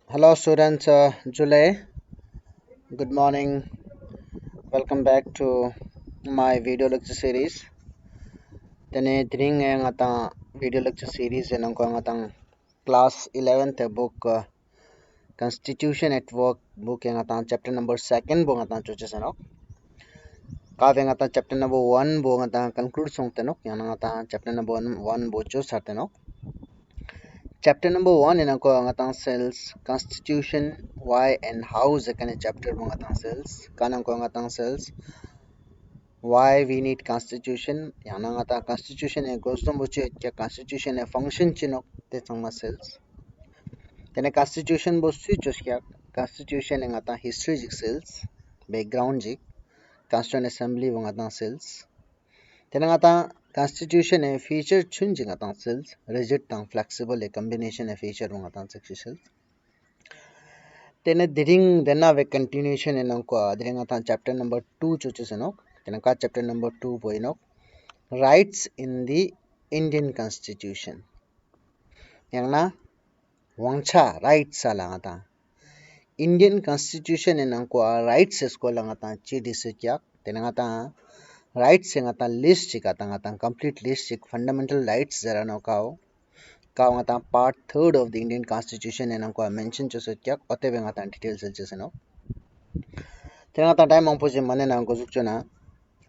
Hello students, July. Good morning. Welcome back to my video lecture series. Tene dring ang atang video lecture series en ang atang class 11th book Constitution at Work book ang atang chapter number 2 bu atang chuches ano. Ka ang atang chapter number 1 bu atang conclude song tenok yang atang chapter number 1 bu chus tenok. Chapter number 1 in ako ang atang cells constitution why and how is kind chapter mo atang cells kanang ko ang atang cells why we need constitution yang nang ata constitution e gosdom boche kya constitution e function chinok te changma cells tene constitution bo switch kya constitution e ata history jik cells background jik constituent assembly wong ata cells tene ata constitution e feature chun jing ata cells rigid tang flexible e combination e feature wong ata cells tene diring denna we continuation en ko diring ata chapter number 2 chuches enok tene ka chapter number 2 bo enok rights in the Indian Constitution. Yang na wangcha rights ala ngata. Indian Constitution en angko rights esko la ngata chi disikyak tenangata rights yang ngata list chika ngata complete list chik fundamental rights zara no kao ngata part 3rd of the Indian Constitution en angko mention chosakyak ote ngata details cheseno. Tenangata time ang poje mane na angko sukchona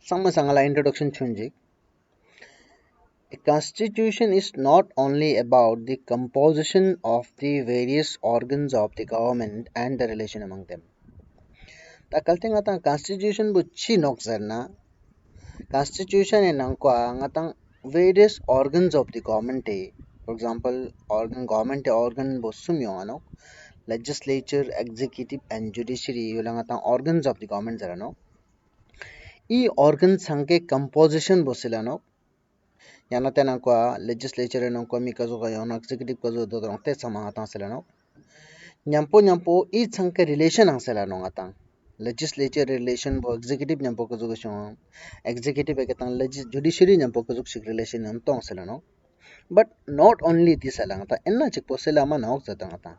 sama sangala introduction chunji. A constitution is not only about the composition of the various organs of the government and the relation among them. Ta kalting atang constitution bu chi nok zarna constitution in ngatang various organs of the government for example government organ bu sumyo ano legislature executive and judiciary yulang atang organs of the government zarano e organs sanke composition bu silano yana tena kwa legislature no kwa mi kazo ga yana executive kazo do do te sama ata selano nyampo i changke relation ang selano ata legislature relation bo executive nyampo kazo ga executive ke tang judiciary nyampo kazo sik relation am tong selano but not only this alang ata enna chikpo selama nok jata ata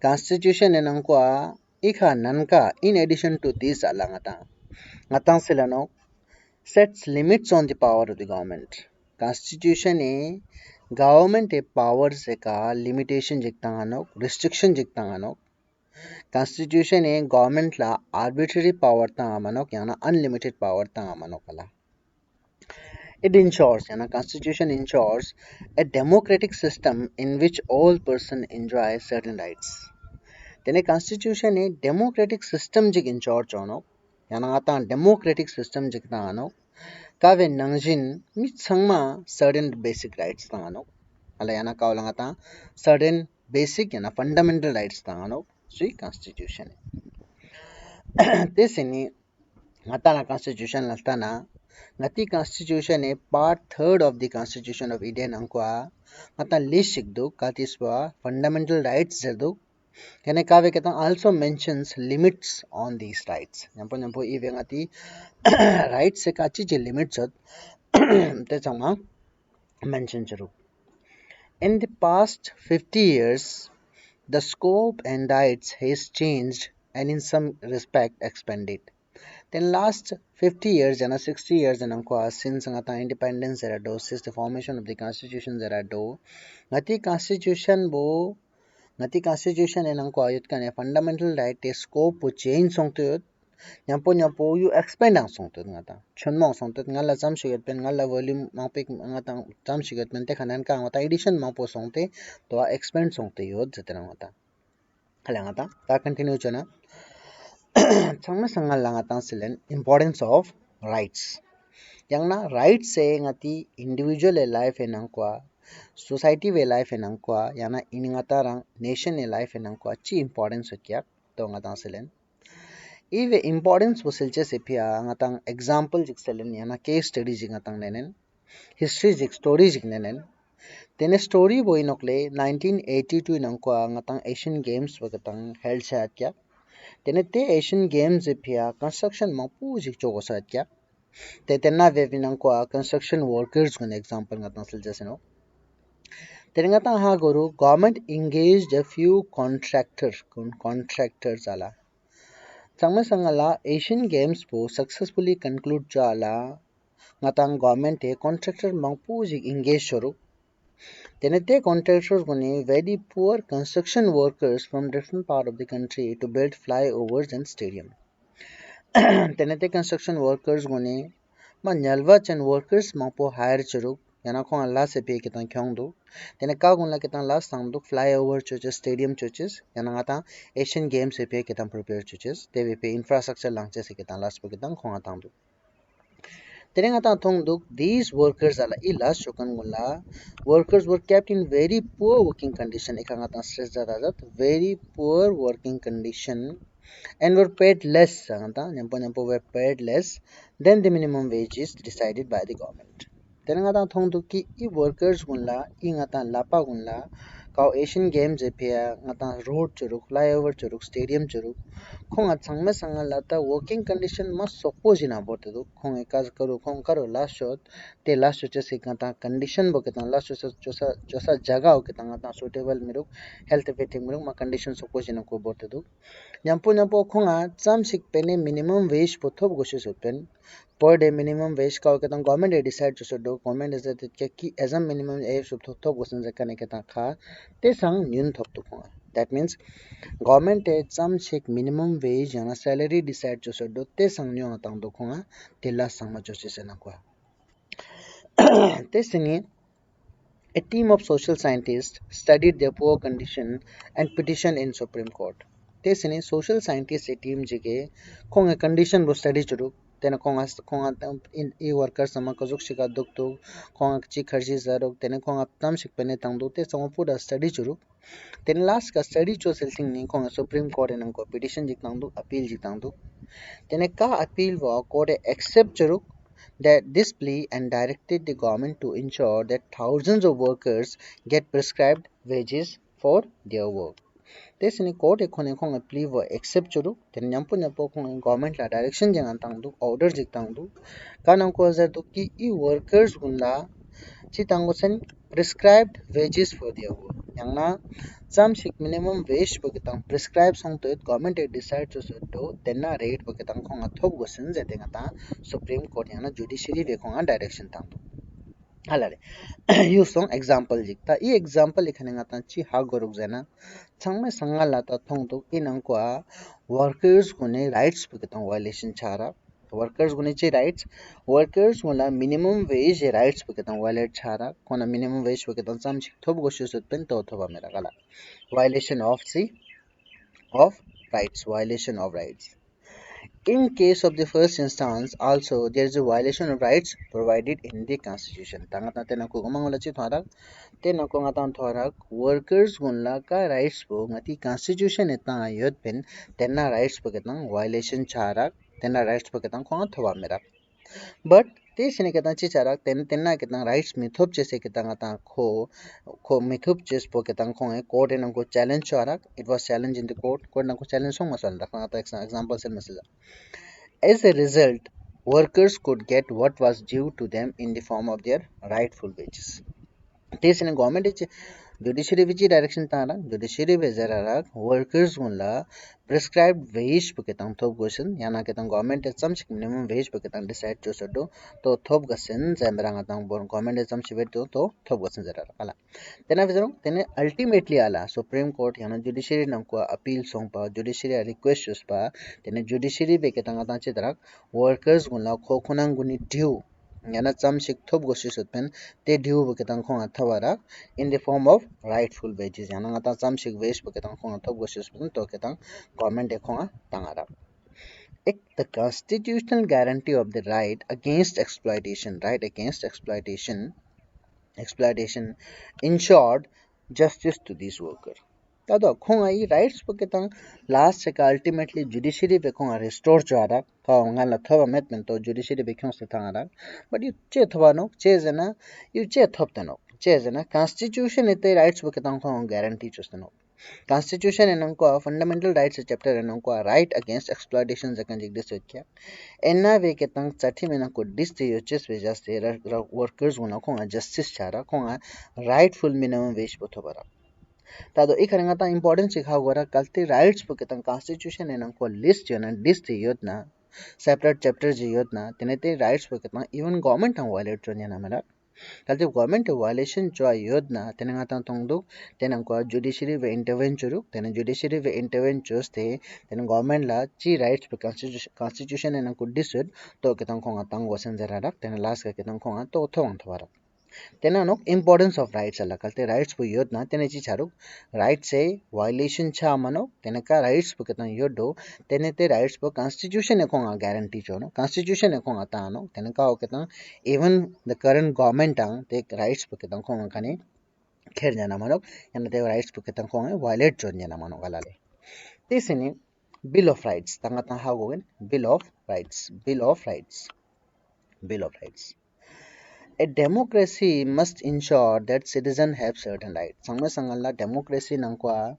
constitution enang kwa ikha nanka in addition to this alang ata ngatang selano sets limits on the power of the government constitution e government e powers ka limitation jiktanganok restriction jiktanganok constitution e government la arbitrary power tangamanok yana unlimited power tangamanok ala it ensures yana constitution ensures a democratic system in which all person enjoy certain rights tene constitution e democratic system jik ensure chono yana ata democratic system jiktanganok kawe nangjin mi sangma certain basic rights tangano ala yana kawlang ata certain basic yana fundamental rights tangano sui constitution this ini ngata na constitution latana ngati constitution e part 3rd of the constitution of India angkwa ngata list sikdu katiswa fundamental rights zerdu kene kawe ketan also mentions limits on these rights nyampo iwe ngati rights se kachi je limits te changma mention charu in the past 50 years the scope and rights has changed and in some respect expanded then last 50 years and 60 years and since ngata independence era do since the formation of the constitution era do ngati constitution bo ngati constitution enang ko ayut kane fundamental right te scope po change song to nyampo you expand ang song to ngata chunmong song to ngala jam siget pen ngala volume mapik ngata jam siget pen te khanan ka ngata edition mapo song te to expand song te yod jatena ngata hala ngata ta continue chana changna sangal ngata silen importance of rights yang na rights se ngati individual life enang kwa society we life enang kwa yana iningata rang nation e life enang kwa chi importance kya to ngata silen ive importance wasilche sepia ngatang example jik selen yana case study jik ngatang nenen history jik story jik nenen tene story boy nokle 1982 nangkwa ngatang Asian Games wagatang held sa kya tene te Asian Games epia construction mapu jik chogo sa kya te tenna ve nangkwa construction workers gun example ngatang silja seno Tenga ta ha guru government engaged a few contractors ala. Sama sangala Asian Games po successfully conclude jala ngatang government e contractor mangpu jig engage shuru. Tenete contractors guni very poor construction workers from different part of the country to build flyovers and stadium. Tenete construction workers guni ma nyalwa chen workers mangpo hire churu yana ko Allah se pe kitan kyong du tene ka gun la kitan last sang du flyover churches stadium churches yana ngata Asian Games se pe kitan prepare churches te pe infrastructure lang che se kitan last pe kitan khonga tang du tene ngata thong du these workers ala I last chokan gulla workers were kept in very poor working condition ekanga ta stress da very poor working condition and were paid less were paid less than the minimum wages decided by the government. Tenangata thongdu ki I workers gunla I ngata lapa gunla kau Asian Games epia ngata road churuk flyover churuk stadium churuk khong achangme sangala ta working condition mas suppose ina bote du khong ekaz karu khong karo last shot te last shot se ngata condition bo ketan last shot chosa jaga o ketan ngata suitable miruk health effective miruk ma condition suppose ina ko bote du nyampo khonga chamsik pene minimum wage pothop goshi sopen per day minimum wage ka ketan government e decide to do government is that ki as a minimum wage pothop gosin zakane ketan kha te sang nyun thop to khonga that means government e chamsik minimum wage yana salary decide to do te sang nyu atang do khonga te la sang ma josi sena kwa te singi a team of social scientists studied their poor condition and petitioned in Supreme Court. Tesini social scientists team jige kong a condition bo study churu tena kong in e workers sama kazuk shika duk tu kong chi kharji zarok tena kong tam shikpene tang du te sama pura study churu ten last ka study cho selting ni kong Supreme Court en ko petition jik tang du appeal jik tang du tena ka appeal wa court accept churu that this plea and directed the government to ensure that thousands of workers get prescribed wages for their work. This in court ekone kong a plea for accept churu then nyampo kong government la direction jangan tang du order jik tang du kanang ko azar du ki I workers gunla chi tango sen prescribed wages for their work yang na some shik minimum wage bukitang prescribe song to it government it decide to do then na rate bukitang kong a thop gosen je denga ta Supreme Court yang na judiciary be kong a direction tang halare use song example jikta I example ekhane ngata chi ha goruk jana changme sangala ta thong to inang kwa workers gune rights bukitang violation chara workers gune chi rights workers guna minimum wage rights bukitang violate chara kona minimum wage bukitang sam chik thob goshu pen to thoba mera gala violation of violation of rights. In case of the first instance, also there is a violation of rights provided in the Constitution. Tangata tena ko gumangula chi thorak tena ko ngatan thorak workers gunla ka rights bo ngati Constitution etna ayot pen tena rights bo ketang violation charak tena rights bo ketang ko thoba mera. But te sine ketan chi charak tenna ketang rights mithop chese ketang ata kho mithop ches po ketang khong court en ko challenge charak it was challenged in the court na ko challenge song masal rakha ata example sel message. As a result, workers could get what was due to them in the form of their rightful wages. This in government judiciary which direction tara judiciary bezara workers gunla prescribed wage buketang thop gosen yana ketang government some minimum wage buketang decide to do to thop gosen zamrang atang bon government some chibet to thop gosen zara ala tena vizarong tene ultimately ala Supreme Court yana judiciary nang ko appeal song pa judiciary request pa tene judiciary beketang atang chidrak workers gunla khokhunang guni due yana cham shik thop gosi sutpen te due beketang khong athawara in the form of rightful wages yana ngata cham shik wage beketang khong thop gosi sutpen to ketang government e khong tangara the constitutional guarantee of the right against exploitation ensured justice to these workers tado khong ai rights beketang last se ultimately judiciary be khong restore chara ka ngala thoba metmen to judiciary be khong se tangara but you che thoba no che jana you che thop tano che jana constitution ite rights beketang khong guarantee chustano Constitution enangko fundamental rights chapter enangko right against exploitation zakan jigdis wekya. Enna we ketang chathi menangko dis te yoches we just workers guna konga justice chara konga rightful minimum wage potobara. Tado ikaranga ta importance sikha gora kalti rights po ketang constitution enangko list yona dis te yodna separate chapters yodna tenete rights po ketang even government ang violate chonya na mera. Kalti government violation cho yodna tenanga ta tongdu tenangko judiciary we intervene churu tena judiciary we intervene choste ten government la chi rights pe constitution enangko disud to ketang konga tang wasen zara ten last ka ketang konga to thong thwara tena no importance of rights ala kalte rights po yodna tena chi charu rights say violation cha mano tenaka rights po ketang yodo tenete rights po constitution e konga guarantee chono constitution e konga ta no tenaka o ketang even the current government ang take rights po ketang konga kane kher jana mano and the rights po ketang konga violate chon jana mano galale tisini bill of rights tanga ta hagogen bill of rights bill of rights. A democracy must ensure that citizens have certain rights. Sangma sangala democracy nangkwa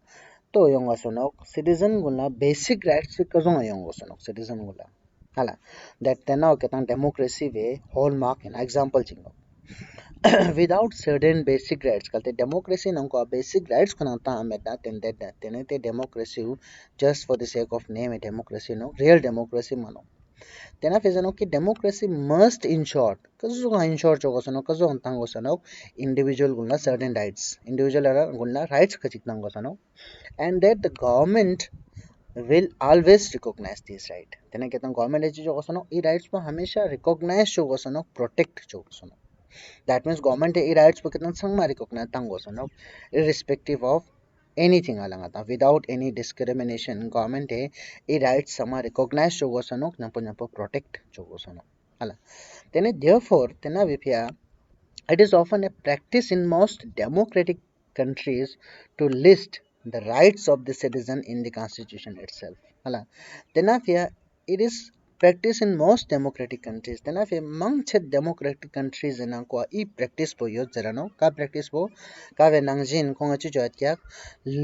to yong asonok citizen gula basic rights kazong yong asonok citizen gula. Hala that tena ketang democracy ve hallmark in example chingo. Without certain basic rights kalte democracy nangkwa basic rights kunanta ameta tenete democracy just for the sake of name a democracy no real democracy mano. Tena fezano ki democracy must ensure kazo ensure chogosano kazo antang gosano individual gulna certain rights individual ara gulna rights kachitnang gosano and that the government will always recognize this right tena ketan government eji chogosano e rights pa hamesha recognize chogosano protect chogosano that means government e rights pa ketan sangma recognize tang gosano irrespective of anything alangata without any discrimination government e rights sama recognize chogosano nampo protect chogosano ala then therefore tena vipya it is often a practice in most democratic countries to list the rights of the citizen in the constitution itself ala tena vipya it is practice in most democratic countries tena vipya among democratic countries na ko e practice po yo zarano ka practice po ka venangjin kong achu jatya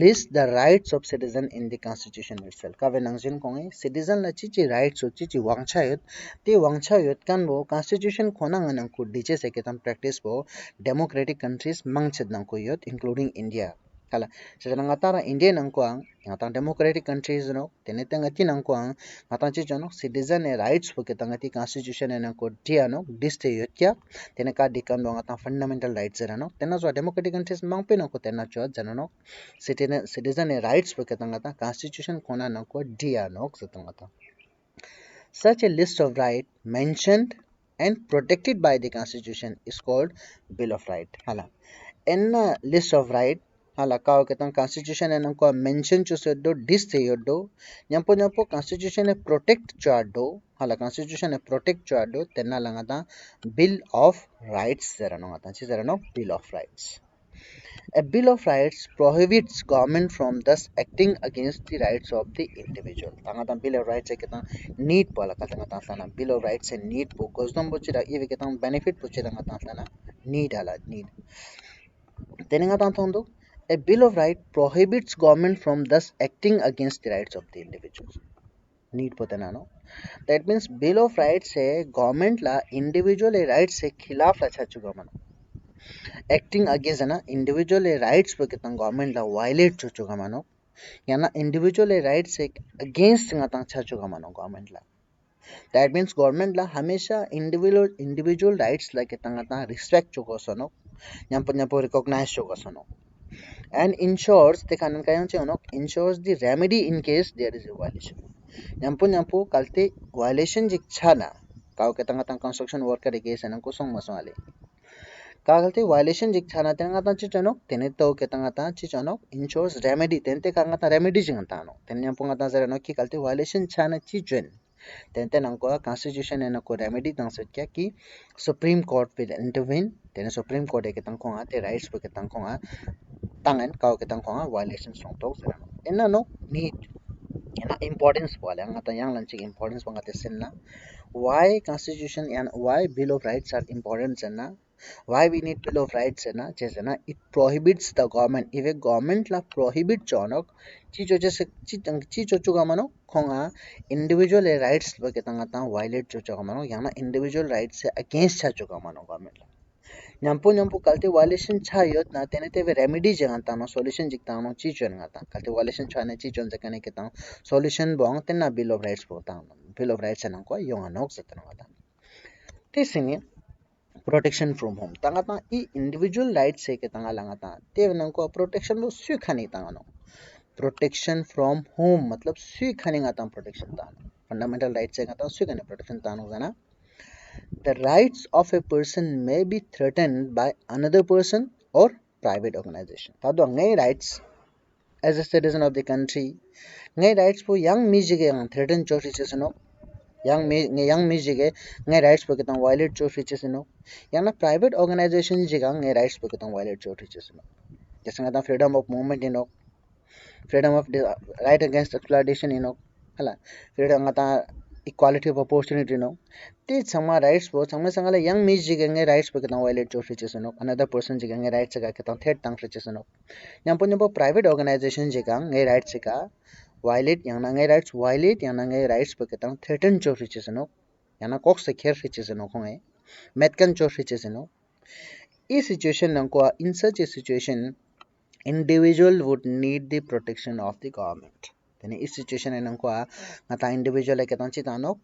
list the rights of citizen in the constitution itself ka venangjin kong citizen la chi rights so chi wangcha yot te wangcha yot kan bo constitution khona ngan ko diche se ketam practice bo democratic countries mangched nang ko yot including india kala sejanang atara india nang ko ang ngata democratic countries no tenete ngati nang ko ang ngata chi jono citizen e rights bo ketang ngati constitution e nang ko dia no diste yot kya teneka dikan do ngata fundamental rights era no tena so democratic countries mangpe no ko tena cho janano citizen e rights bo ketang ngata constitution khona nang ko dia no setang ngata such a list of rights mentioned and protected by the Constitution is called Bill of Rights. Hala, in a list of rights, hala kao ketang Constitution enang ko mention chuseddo dis theyoddo nyampo Constitution e protect chardo hala Constitution e protect chardo tenna langata Bill of Rights zerano ngata chi zerano Bill of Rights. A Bill of Rights prohibits government from thus acting against the rights of the individual. Tangata Bill of Rights kita need pala katanga sana Bill of Rights and need po kosdom bochira iwi kita benefit bochira ngata sana need ala need. Teninga tantondo a Bill of Rights prohibits government from thus acting against the rights of the individuals. Need potena no. That means Bill of Rights से government ला individual rights से खिलाफ अच्छा चुका मनो acting against है ना individual rights पे कितना government ला violate चो चुका मानो या ना individual rights से against ngata अच्छा चुका मानो government La that means government ला हमेशा individual rights ला कितना ngata respect चुका सनो nyampo recognize चुका सनो and ensures the kanan kayan chano ensures the remedy in case there is a violation nyampo kalte violation jik chana kao ketanga tang construction worker case nan ko song masale kalte violation jik chana tenga ta chi chano teneto ketanga ta chi chano ensures remedy tente kanga ta remedy jing ta no ten nyampo ngata zara no ki kalte violation chana chi jen tente nang ko constitution en ko remedy tang set kya ki supreme court will intervene then supreme court ke tang ko ate rights pe ke tang ko tangan kau ke tang ko violation song to zara no enna no need ena importance wala ngata yang lanchi importance wanga te senna why constitution and why bill of rights are important na, why we need bill of rights na chese na, it prohibits the government, if a government la prohibit chonok chi cho chese chi cho chu gamano khonga individual rights ba ketanga ta violate cho cho gamano yana individual rights se against cha cho gamano government la nyampu kalte violation cha yot na tenete ve remedy jangan ta no solution jikta no chi chon ngata kalte violation cha ne chi chon zakane ketang solution bong tenna bill of rights bo ta bill of rights na ko yong anok satana ngata tesini protection from home tanga ta I individual rights se ke tanga langa ta te nang ko protection bo sui khani tanga no protection from home matlab sui khani ngata protection ta fundamental rights se ngata sui khani protection ta no gana the rights of a person may be threatened by another person or private organization ta do ngai rights as a citizen of the country ngai rights po yang mi jige yang threaten cho si no yang mi jige ngai rights po kitang violate cho si no yang na private organization jiga ngai rights po kitang violate cho si no जैसे कहता freedom of movement ino freedom of right against exploitation ino hala freedom ngata equality of opportunity ino te sama rights bo sama sangala yang mi jige ngai rights po kitang violate cho si no another person jiga ngai rights ga kitang threat tang si no nyampo private organization jiga ngai rights ka violate yang na ngai rights violate yang na ngai rights pa ketang threaten cho riches no yang na kok se kher riches no khongai metkan cho riches no e situation nang ko in such a situation individual would need the protection of the government tene is situation nang ko ngata individual ketang chi tanok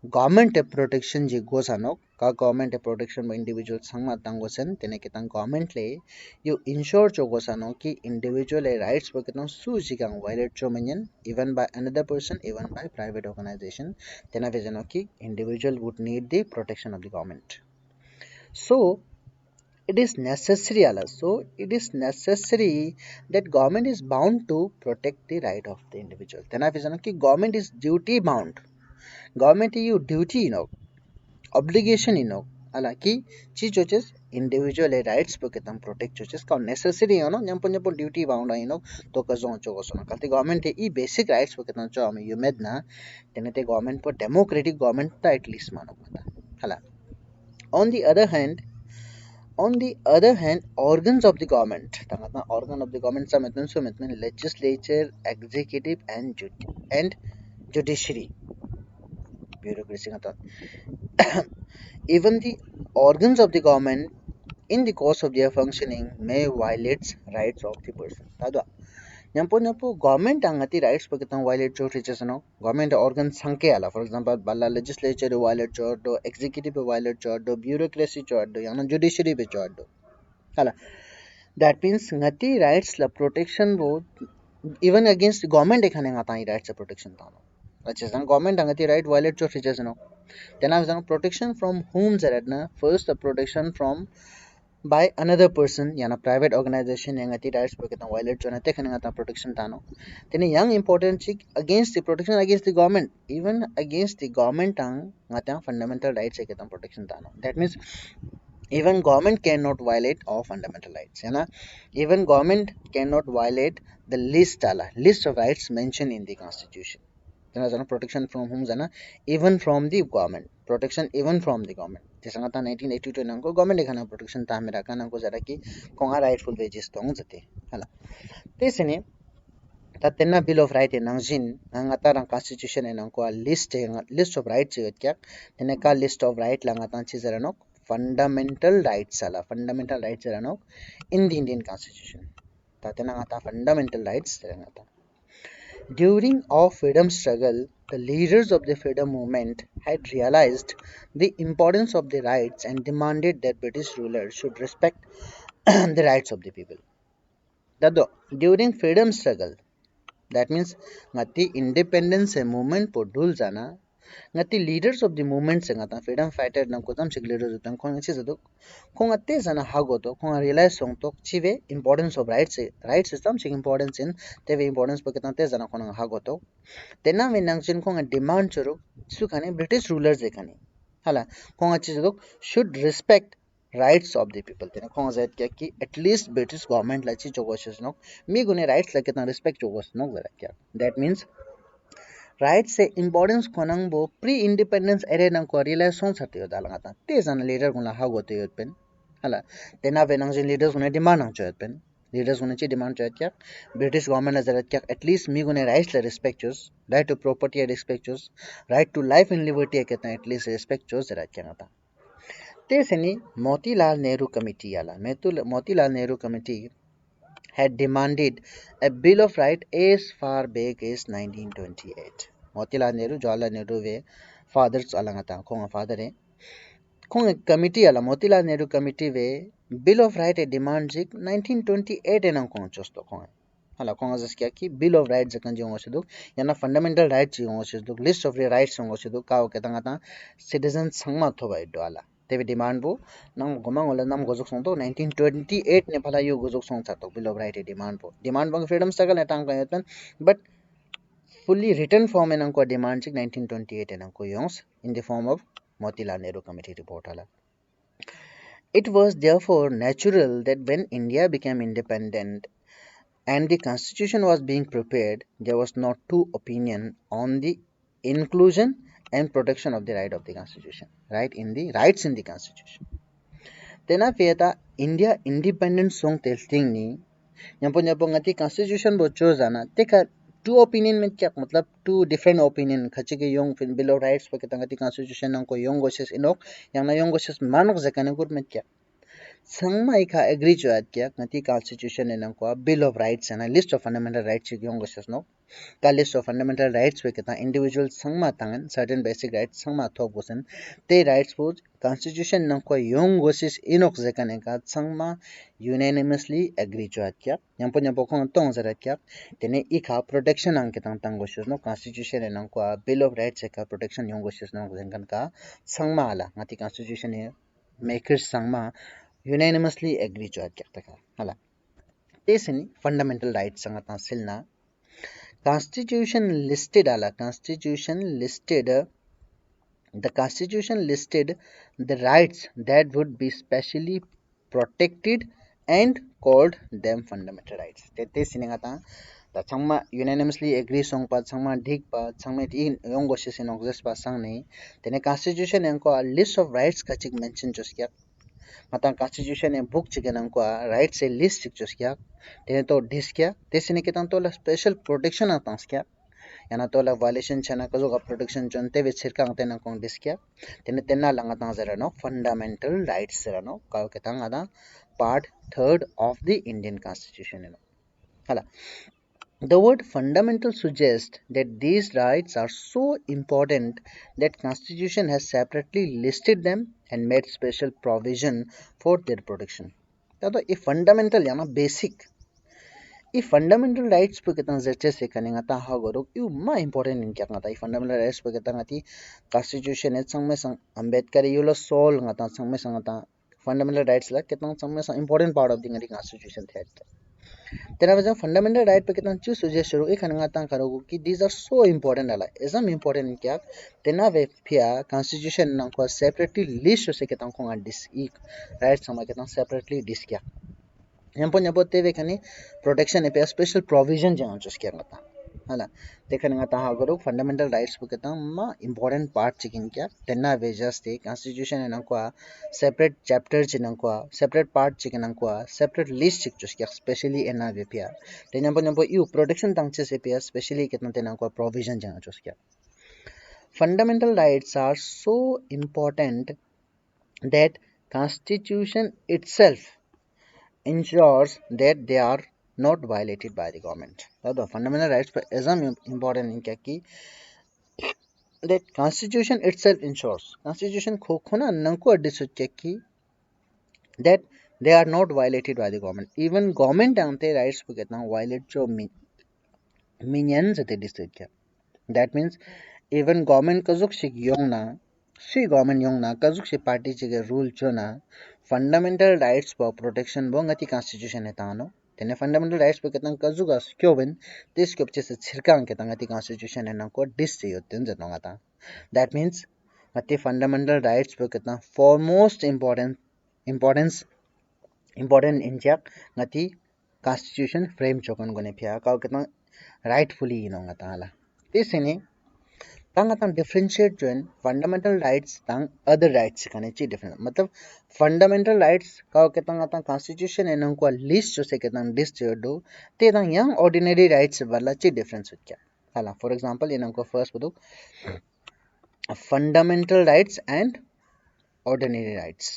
government protection je gosanok ka government protection by individual sangma tangosen tene ketang government le you ensure cho gosano ki individual rights pa ketang su jigang violate cho manyan even by another person even by private organization tena vejano ki individual would need the protection of the government so it is necessary ala so it is necessary that government is bound to protect the right of the individual tena vejano ki government is duty bound government you duty obligation alaki chi choches individual rights po ketam protect choches ka necessary nyampo duty bound to ka zon cho so kalti government e basic rights po ketam cho ame yumed na tenete government po democratic government ta at least mano kata hala on the other hand organs of the government tanga organ of the government sa metun legislature executive and judiciary bureaucracy ngata even the organs of the government in the course of their functioning may violate rights of the person tado nyampo government angati rights pakitang violate cho riches no government organ sanke ala for example balla legislature violate cho do executive violate cho do bureaucracy cho do yana judiciary be cho do hala that means ngati rights la protection bo even against government ekhane ngata rights protection ta no acha government angati right violate cho riches no then I was protection from whom zaradna first the protection from by another person yana private organization yang ati rights pakita violate chona te khana ta protection tano then young important chik against the protection against the government even against the government ang ngata fundamental rights ekata protection tano that means even government cannot violate all fundamental rights yana even government cannot violate the list of rights mentioned in the constitution then as protection from whom jana even from the government protection even from the government त्यसanga ta 1982 nangko government ekhana protection ta mera kana ko jara ki konga rightful wages tong jate hala tesene ta tenna bill of right enang jin anga ta rang constitution enang ko list of rights kya tene ka list of right langa ta chi jara no fundamental rights ala fundamental rights jara no in the Indian constitution ta tenanga ta fundamental rights jara ta during our freedom struggle, the leaders of the freedom movement had realized the importance of the rights and demanded that British rulers should respect the rights of the people. During freedom struggle, that means ngati independence movement po dul jana ngati leaders of the movement se ngata freedom fighter nang ko tam sig leaders utam ko ngi se ko ngate jana hago to ko realize song to chive importance of rights system sig importance in teve importance pa kitna te jana ko nang hago to tena menang chin ko demand churu su khane british rulers ekhane hala ko ngachi should respect rights of the people tena ko zait kya ki at least british government la chi chogos no mi gune rights la kitna respect chogos no that means rights se importance konang bo pre independence era nang ko realize song sa tyo dal ngata te san leader guna ha go te pen hala tena venang jin leaders guna demand ang choet pen leaders guna chi demand choet kya british government has said kya at least me guna rights la respect chos right to property respect chos right to life and liberty ke at least respect chos ra kya ngata te seni motilal nehru committee ala motilal nehru committee had demanded a Bill of Rights as far back as 1928. Motilal Nehru, Jawaharlal Nehru ve fathers alangata konga father e konga committee ala Motilal Nehru committee ve Bill of Rights demand jik 1928 enang konga chosto konga hala konga jaskia ki Bill of Rights jakan jong osiduk yana fundamental rights jong osiduk list of the rights jong osiduk ka ketangata citizen sangma thoba iddo ala tebe demand bo nang gomang ola nam gojok song to 1928 ne phala yo gojok song cha to Bill of Rights demand bang freedom struggle etang ka yatan but fully written form enang ko demand chik 1928 enang ko yongs in the form of Motilal Nehru committee report ala it was therefore natural that when India became independent and the constitution was being prepared there was not two opinion on the inclusion and protection of the right of the constitution rights in the constitution tena fieta India independent song telting ni nyapo nyapo ngati constitution bo chozana teka two opinion में क्या मतलब two different opinion खचे के Yong फिर bill of rights पे कितंगति constitution नंको योंग गोसेस इनोक yang na योंग गोसेस मानक जकाने गुर में क्या sangma ika agree choat kya ngati constitution enang ko bill of rights and a list of fundamental rights yong goses no ka list of fundamental rights we kita individual sangma tangan certain basic rights sangma thok gosen te rights po constitution nang ko yong goses inok zekane ka sangma unanimously agree choat kya nyampo khong tong zara kya tene ika protection ang kitang tang goses no constitution enang ko bill of rights ka protection yong goses no zengan ka sangma ala ngati constitution e makers sangma unanimously agree choat kya ka hala tesini fundamental rights sanga ta silna constitution listed ala constitution listed the constitution listed the rights that would be specially protected and called them fundamental rights te sininga ta ta changma unanimously agree song pa changma dik pa changma ti yong go se sinok jes pa sang nei tene constitution en ko a list of rights ka chik mention jos kya matang constitution en book chicken ko right se list chik jos kya tene to dis kya tesine ketan to la special protection atans kya yana to la violation chana kazo ka protection chonte ve chirkang tena kong dis kya tene tenna langa tang zara no fundamental rights zara no ka ketang ada part 3rd of the Indian constitution no hala the word fundamental suggests that these rights are so important that constitution has separately listed them and made special provision for their protection. Tado a fundamental yana basic. I fundamental rights pe kitang zeche se kaninga ta ha gorok you ma important in kya ngata I fundamental rights pe kitang ati constitution et sang me sang Ambedkar yulo sol ngata sang me sang ngata fundamental rights la kitang sang me sang important part of the ngati constitution the तेरा वजह fundamental right पे कितना चीज suggest करो एक हनगाता करो कि these are so important अला एजम इंपॉर्टेंट क्या तेना वे फिया कॉन्स्टिट्यूशन ना को सेपरेटली लिस्ट से कितना को डिस एक राइट समा कितना सेपरेटली डिस क्या यंपो तेवे कनी प्रोटेक्शन पे स्पेशल प्रोविजन जहाँ चुस क्या ngata hala देखने ngata ha goro fundamental rights bu kita ma important part chicken kya tenna ve just the constitution en ko separate chapter chinan ko separate part chicken an ko separate list chik chus kya specially en ve pia tenampo you protection tang che se pia specially kitna tena ko provision jana chus kya fundamental rights are so important that constitution itself ensures that they are not violated by the government. The fundamental rights is important in kya that constitution itself ensures constitution khona nanko addisu ki that they are not violated by the government. Even government ante rights pe kitna violate jo minions te district kya. That means even government kazuk shik yong na si government yong na kazuk si party chige rule cho na fundamental rights for protection bo ngati constitution etano tene fundamental rights pe ketang kazuga skyoben this kyopche se chirkang ketang ngati constitution ena ko dis yoten janongata that means ngati fundamental rights pe ketang foremost importance important in jak ngati constitution frame chokon gone phya ka ketang rightfully inongata ala this ene तंग तंग differentiate जो है fundamental rights तंग other rights कने ची different मतलब fundamental rights का के तंग तंग constitution है नंग को list जो से के तंग list जो दो ते तंग yang ordinary rights वाला ची difference हो क्या हाला for example ये नंग को first बोलो fundamental rights and ordinary rights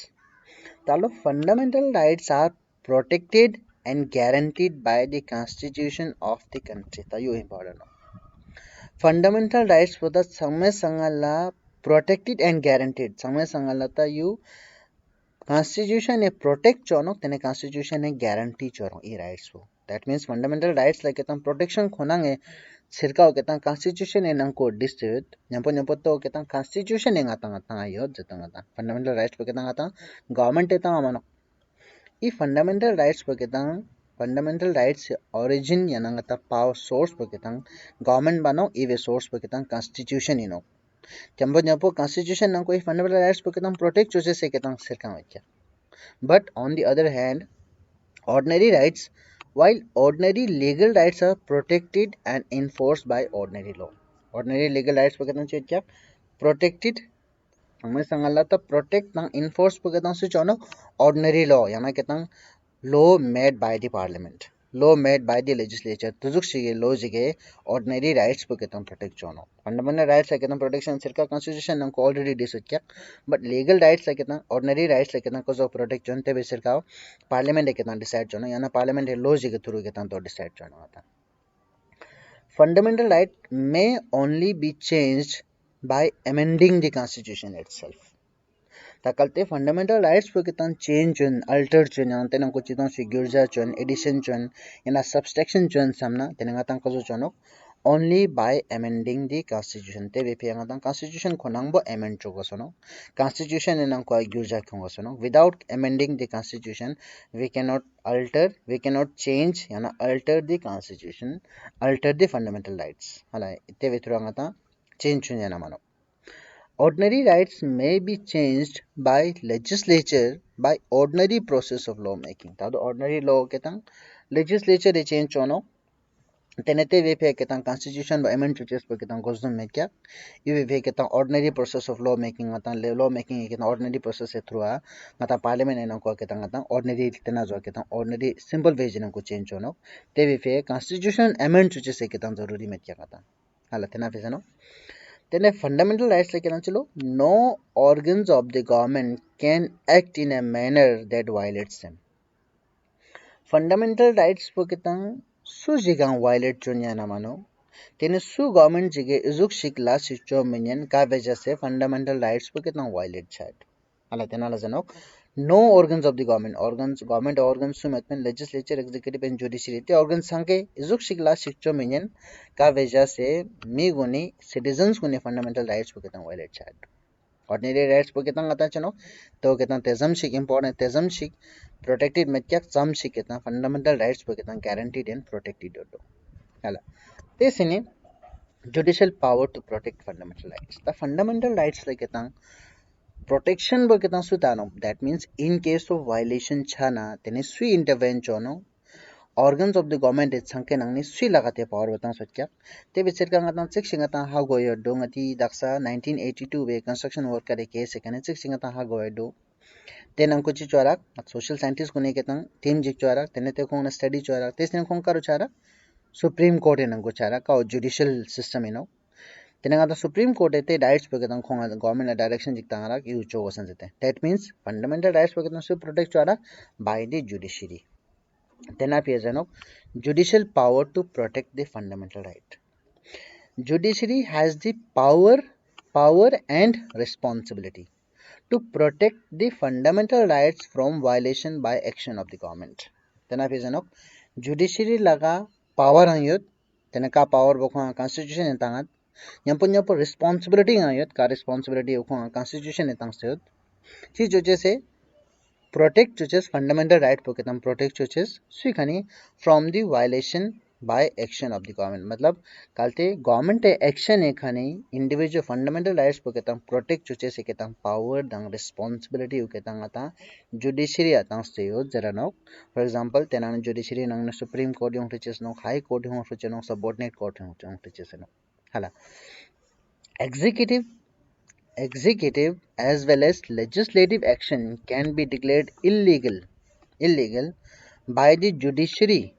Talo fundamental rights are protected and guaranteed by the constitution of the country ता यो important fundamental rights for the samay sangala protected and guaranteed samay sangala ta you constitution e protect chono tene constitution e guarantee chono e rights wo that means fundamental rights like ketam protection khonang e sirka ketam constitution e nang ko dispute nyampo to ketam constitution e ngata ngata ayo jeta ngata fundamental rights po ketam ngata government e ta amano e fundamental rights po ketam fundamental rights origin yanangata power source po ketam government bano e source po ketam constitution ino Jambo jambo constitution nang koi fundamental rights po ketam protect choose se ketam sirka kya but on the other hand ordinary rights while ordinary legal rights are protected and enforced by ordinary law ordinary legal rights po ketam kya protected हमें संगला तो protect नंग enforce po ketam se chono ordinary law yana ketam law made by the parliament law made by the legislature tuzuk shige law jige ordinary rights po ketam protect chono fundamental rights like ketam protection sirka constitution nam ko already discuss kya but legal rights like ketam ordinary rights like ketam ko so protect chon te be sirka parliament e ketam decide chono yana parliament e law jige through ketam to decide chono ata fundamental right may only be changed by amending the constitution itself Takalte fundamental rights po kitan change chun alter chun yang tenang ko chitong sigurja chun edition chun yana subtraction chun samna tenang atang ko chunok only by amending the constitution te be yang atang constitution khonang bo amend chogo sono constitution enang ko gurja khongo sono without amending the constitution we cannot alter we cannot change yana alter the constitution alter the fundamental rights hala te be ata change chun yana mano Ordinary rights may be changed by legislature by ordinary process of lawmaking. Tado ordinary law ketang legislature they change chono. Tenete we pe ketang constitution by amend changes pe ketang gosdom me kya. You we ketang ordinary process of law making atang law making ketang ordinary process through a ngata parliament enang ko ketang atang ordinary tena jo ketang ordinary simple way jinang ko change chono. Te we pe constitution amend changes ketang zaruri me kya kata. Hala tena pe jano. Then a fundamental rights like no organs of the government can act in a manner that violates them. Fundamental rights po kitang su jigang violate chunya namano. Tene su government jige izuk shikla sicho minyan ka वजह से fundamental rights po kitang violate chat. Ala tena la janok no organs of the government organs su मतलब legislature executive and judiciary ते organs संगे इजुक शिकला शिक्षो minion का वजह से मी गुनी citizens गुनी fundamental rights को कितना violate चाट ordinary rights को कितना आता चनो तो कितना तेजम शिक important तेजम शिक protected में क्या सम शिक कितना fundamental rights को कितना guaranteed and protected होतो हला ते सिने judicial power to protect fundamental rights the fundamental rights like कितना protection bo kita sutano that means in case of violation chana tene sui intervene chono organs of the government is sanke nangni sui lagate power batang sotya te bichir ka ngatang chik singata ha goyo do ngati daksa 1982 be construction work kare case ekane chik singata ha goyo do tenang ko chi chorak social scientist kune ketang team jik chorak tene te khong study chorak tesne khong karu chara supreme court enang ko chara ka judicial system ino Tinanga the Supreme Court ete rights pagatan khonga government direction jiktanga yu cho wasan jete. That means fundamental rights pagatan su protect chara by the judiciary. Then appears judicial power to protect the fundamental right. Judiciary has the power and responsibility to protect the fundamental rights from violation by action of the government. Then appears judiciary laga power anyot tenaka power bokha constitution entangat nyampo responsibility ayot ka responsibility ko constitution etang se chi joje se protect chooses fundamental right po ketam protect chooses suikani from the violation by action of the government मतलब kalte government action ekhani individual fundamental rights po ketam protect chooses ketam power dang responsibility ketam ata judiciary atang se yo jarano for example tenan judiciary nang supreme court yung teaches no high court yung teaches no subordinate court yung teaches no hala executive executive as well as legislative action can be declared illegal by the judiciary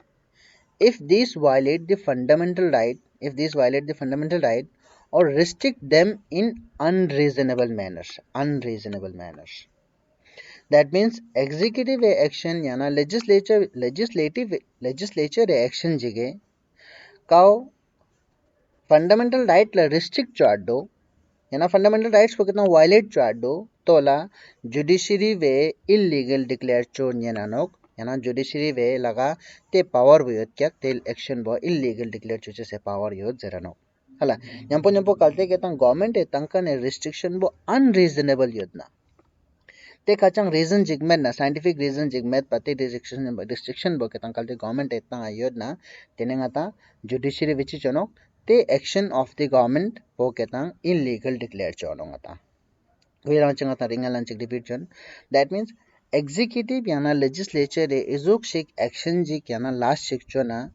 if these violate the fundamental right or restrict them in unreasonable manners. That means executive action याना legislature action जिगे काउ fundamental right ला restrict चार्डो याना fundamental rights को कितना violate चार्डो तोला judiciary वे illegal declare चोर याना याना judiciary वे लगा ते power वे क्या ते action बो illegal declare चुचे से power यो जरा नो हला यंपो कलते कहता गवर्नमेंट ए तंका ने restriction बो unreasonable योजना ते kachang reason jigmet na scientific reason jigmet pati restriction bo ketang kalti government etang ayod na tenengata judiciary vichi chonok te action of the government bo ketang illegal declare chonong ata wirang changata ringalan chik repeat chon that means executive yana legislature e izuk shik action ji yana last shik chona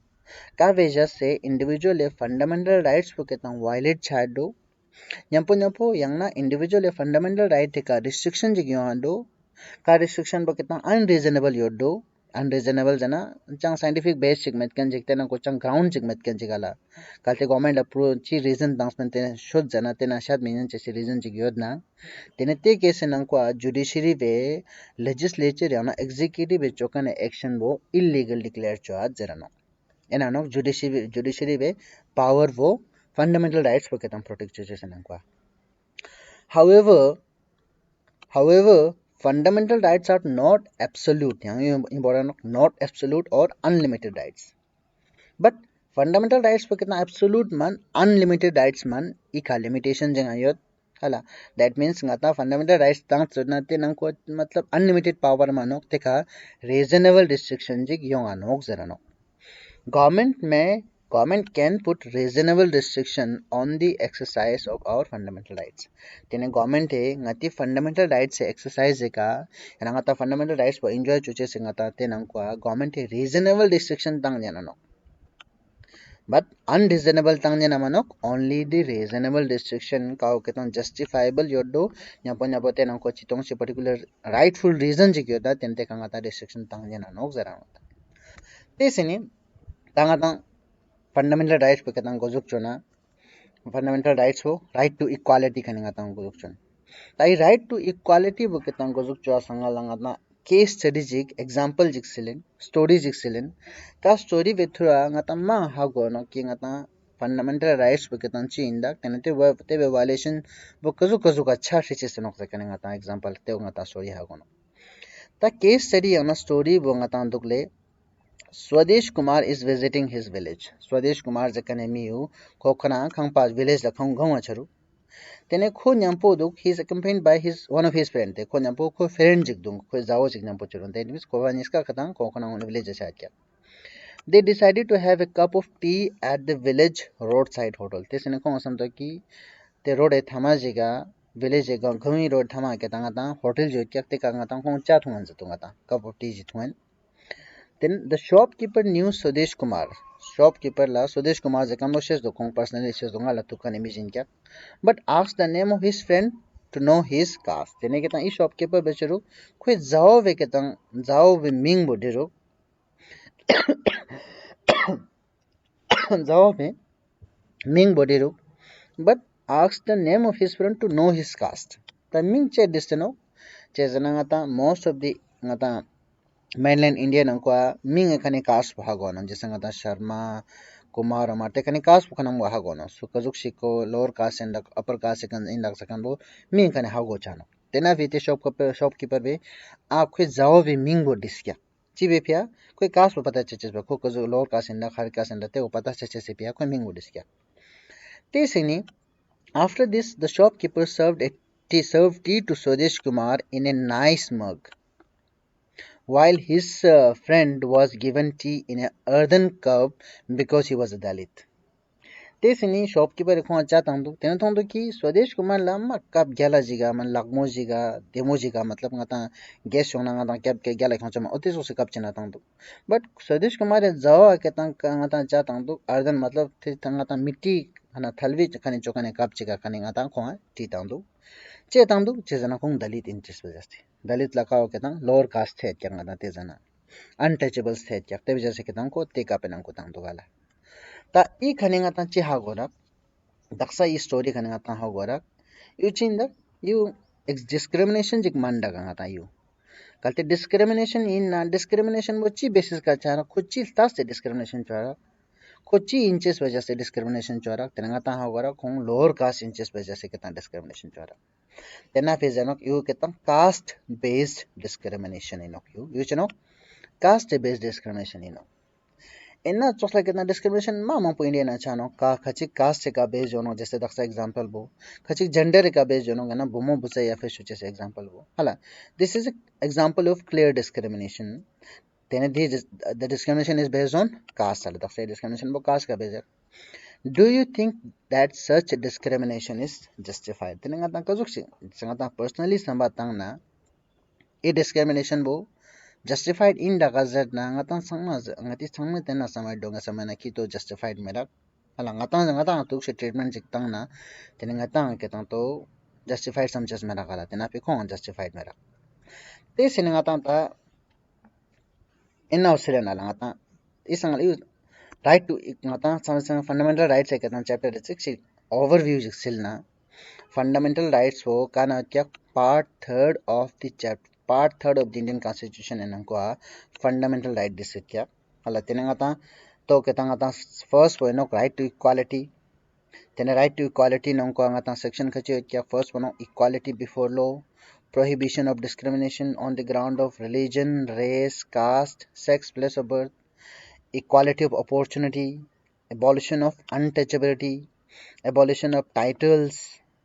का वजह से individual fundamental rights को ketang violate chado nyampo yang na individual a fundamental right ka restriction ji gyo ando का restriction bo kitna unreasonable yoddo unreasonable jana chang scientific base chigmet kan jikte na ko chang ground chigmet kan jigala kalte government approve chi reason announcement te shod jana te na shad minen che reason jig yodna tene te case nan ko judiciary be legislature ya na executive be chokan action bo illegal declare cho jarano ena no judiciary be power wo fundamental rights bo ketam protect cho nan ko however However, fundamental rights are not absolute. Important, not absolute or unlimited rights. But fundamental rights पर कितना absolute man, unlimited rights man, इका limitation जगह यो हला. That means ngata fundamental rights तंग चुना ते नंग को मतलब unlimited power मानोक ते का reasonable restriction जिग यों आनोक जरा no. Government can put reasonable restriction on the exercise of our fundamental rights. Tene government e ngati fundamental rights exercise ka yana ngata fundamental rights po enjoy chuche se ngata tenang kwa government e reasonable restriction tang jana no. But unreasonable tang jana manok only the reasonable restriction ka ketan justifiable yoddo nyapo tenang ko chitong se particular rightful reason jikyo da tente ka ngata restriction tang jana no zara. Tesini tang fundamental rights पे कहता गोजुक चुना fundamental rights हो right to equality कने कहता गोजुक चुन ताई right to equality वो कहता गोजुक चुआ संगा लंगा ना case study जिक example जिक सिलेन story जिक सिलेन का story वेथुरा ngata ma hago no ki ngata fundamental rights पे कहता ची इंदा कने ते violation वो कजु का अच्छा से चीज नोक कने ngata example ते ngata story हागो no ता case study yana story वो ngata दुकले Swadesh Kumar is visiting his village. Swadesh Kumar jakane miu kokana khangpa village la khong gong acharu. Tene kho nyampo duk he is accompanied by one of his friend. Te kho nyampo kho friend jik dung kho zao jik nyampo churun. That means ko niska katang kokana on village acha kya. They decided to have a cup of tea at the village roadside hotel. Te sene kho asam to ki te road e thama jiga village e gami road thama ke tanga ta hotel jo kya te ka ngata kho cha thungan jatunga ta cup of tea jithuan. Then the shopkeeper knew Swadesh Kumar. Shopkeeper la Swadesh Kumar jakam shares do kong personally shares do ngala tukan imagine kya. But asked the name of his friend to know his caste. Tene ketang I shopkeeper becharu kwe zao ve ketang zao ve ming bodiru zao ve ming bodiru. But asked the name of his friend to know his caste. The ming che distano che zanangata most of the ngata mainland India nangkwa ming ekane caste bhagono jesangata Sharma Kumar amate kane caste bhanam bhagono so kazuk shiko lower caste and upper caste kan indak sakan bo ming kane hago chano tena vite shopkeeper be aapke jao be ming bo diskya chibe pya koi caste bo pata cheches ba ko kazuk lower caste and higher caste and te pata cheches se pya koi ming bo diskya te sini after this the shopkeeper served tea to Swadesh Kumar in a nice mug while his friend was given tea in an earthen cup because he was a Dalit. ते सिनी shopkeeper को अच्छा तंदु तेने तंदु कि स्वदेश कुमार लम्मा cup गेला जिगा मन लगमो जिगा देमो जिगा मतलब ngata गेस होना ngata कप के गेला खंच म ओते सो कप चना तंदु बट स्वदेश कुमार जावा के तं ngata cha तंदु earthen मतलब थे ngata मिट्टी hana thalvi khani chokane kap chiga khani nga tang khonga ti tangdu che jana khong dalit in chis bajasti dalit lakao ke tang lower caste the kyang nga te jana untouchables the kyak te bijase ke tang ko te ka penang ko tang gala ta I khani nga tang chi ha gora daksa I story khani nga tang ha gora you chin that you discrimination jik manda nga ta you kalte discrimination in discrimination wo chi basis ka chara kuchi tas se discrimination chara kuchi inches वजह से discrimination chara tenanga ta hogara khong lower caste inches वजह से कितना discrimination chara tena fejanok you kitam caste based discrimination inok you chano caste based discrimination inok enna chosla कितना discrimination ma mong po india na chano ka khachi caste ka based jono जैसे daksa example bo khachi gender ka based jono gana bomo busa ya fe suche example bo hala this is an example of clear discrimination then the discrimination is based on caste hala daksa discrimination bo caste ka based do you think that such discrimination is justified tenanga ta kazuksi sanga ta personally samba tang na a discrimination bo justified in the gazette na ngata sangma ngati sangma tena samai donga samana ki to justified merak hala ngata tu se treatment jiktang na tenanga ta ke tang to justified samjas mera kala tena pe khon justified mera te sinanga ta inna usile na ngata isangal right to ngata some fundamental rights ek tan chapter 6 overview silna fundamental rights wo kana kya part third of the chapter part third of the Indian constitution enang ko fundamental right this kya hala tenangata to ketangata first wo no right to equality then right to equality nong ko ngata section khachi kya first one equality before law prohibition of discrimination on the ground of religion race caste sex place of birth equality of opportunity abolition of untouchability abolition of titles